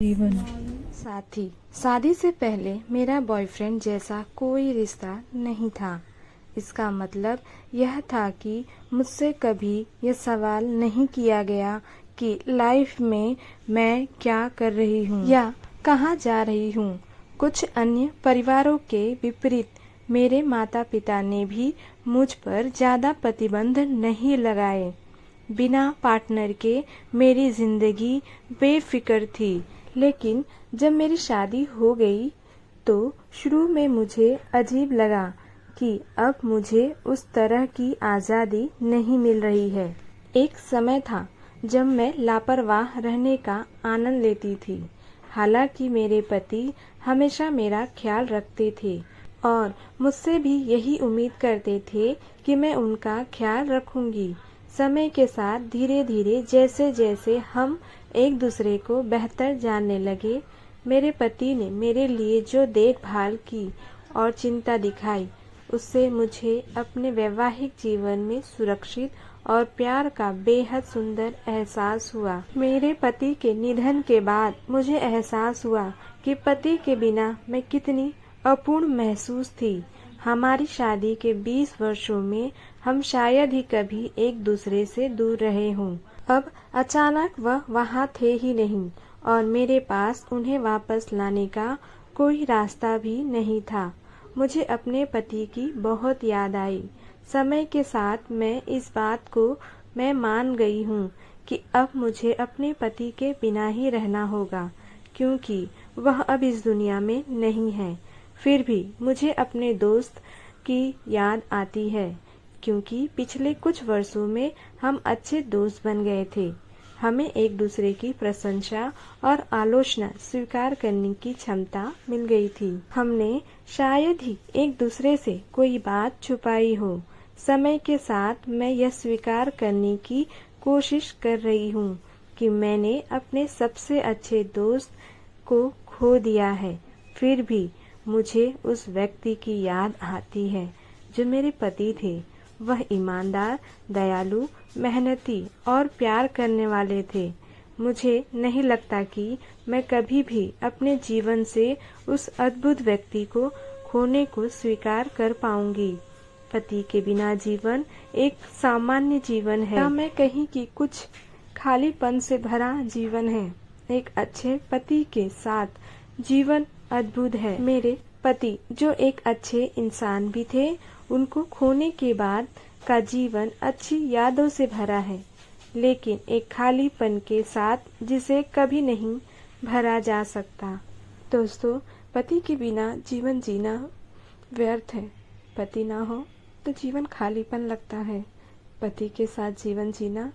जीवन साथी। शादी से पहले मेरा बॉयफ्रेंड जैसा कोई रिश्ता नहीं था। इसका मतलब यह था कि मुझसे कभी यह सवाल नहीं किया गया कि लाइफ में मैं क्या कर रही हूँ या कहाँ जा रही हूँ। कुछ अन्य परिवारों के विपरीत मेरे माता पिता ने भी मुझ पर ज़्यादा प्रतिबंध नहीं लगाए। बिना पार्टनर के मेरी जिंदगी बेफिक्र थी, लेकिन जब मेरी शादी हो गई तो शुरू में मुझे अजीब लगा कि अब मुझे उस तरह की आज़ादी नहीं मिल रही है। एक समय था जब मैं लापरवाह रहने का आनंद लेती थी। हालांकि मेरे पति हमेशा मेरा ख्याल रखते थे और मुझसे भी यही उम्मीद करते थे कि मैं उनका ख्याल रखूंगी। समय के साथ धीरे धीरे जैसे जैसे हम एक दूसरे को बेहतर जानने लगे, मेरे पति ने मेरे लिए जो देखभाल की और चिंता दिखाई, उससे मुझे अपने वैवाहिक जीवन में सुरक्षित और प्यार का बेहद सुंदर एहसास हुआ। मेरे पति के निधन के बाद मुझे एहसास हुआ कि पति के बिना मैं कितनी अपूर्ण महसूस थी। हमारी शादी के 20 वर्षों में हम शायद ही कभी एक दूसरे से दूर रहे हों। अब अचानक वह वहाँ थे ही नहीं और मेरे पास उन्हें वापस लाने का कोई रास्ता भी नहीं था। मुझे अपने पति की बहुत याद आई। समय के साथ मैं मान गई हूँ कि अब मुझे अपने पति के बिना ही रहना होगा, क्योंकि वह अब इस दुनिया में नहीं है। फिर भी मुझे अपने दोस्त की याद आती है, क्योंकि पिछले कुछ वर्षों में हम अच्छे दोस्त बन गए थे। हमें एक दूसरे की प्रशंसा और आलोचना स्वीकार करने की क्षमता मिल गई थी। हमने शायद ही एक दूसरे से कोई बात छुपाई हो। समय के साथ मैं यह स्वीकार करने की कोशिश कर रही हूँ कि मैंने अपने सबसे अच्छे दोस्त को खो दिया है। फिर भी मुझे उस व्यक्ति की याद आती है जो मेरे पति थे। वह ईमानदार, दयालु, मेहनती और प्यार करने वाले थे। मुझे नहीं लगता कि मैं कभी भी अपने जीवन से उस अद्भुत व्यक्ति को खोने को स्वीकार कर पाऊंगी। पति के बिना जीवन एक सामान्य जीवन है, या मैं कहीं कि कुछ खालीपन से भरा जीवन है। एक अच्छे पति के साथ जीवन अद्भुत है। मेरे पति जो एक अच्छे इंसान भी थे, उनको खोने के बाद का जीवन अच्छी यादों से भरा है, लेकिन एक खालीपन के साथ जिसे कभी नहीं भरा जा सकता। दोस्तों, पति के बिना जीवन जीना व्यर्थ है। पति ना हो तो जीवन खालीपन लगता है। पति के साथ जीवन जीना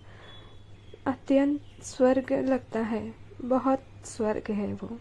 अत्यंत स्वर्ग लगता है। बहुत स्वर्ग है वो।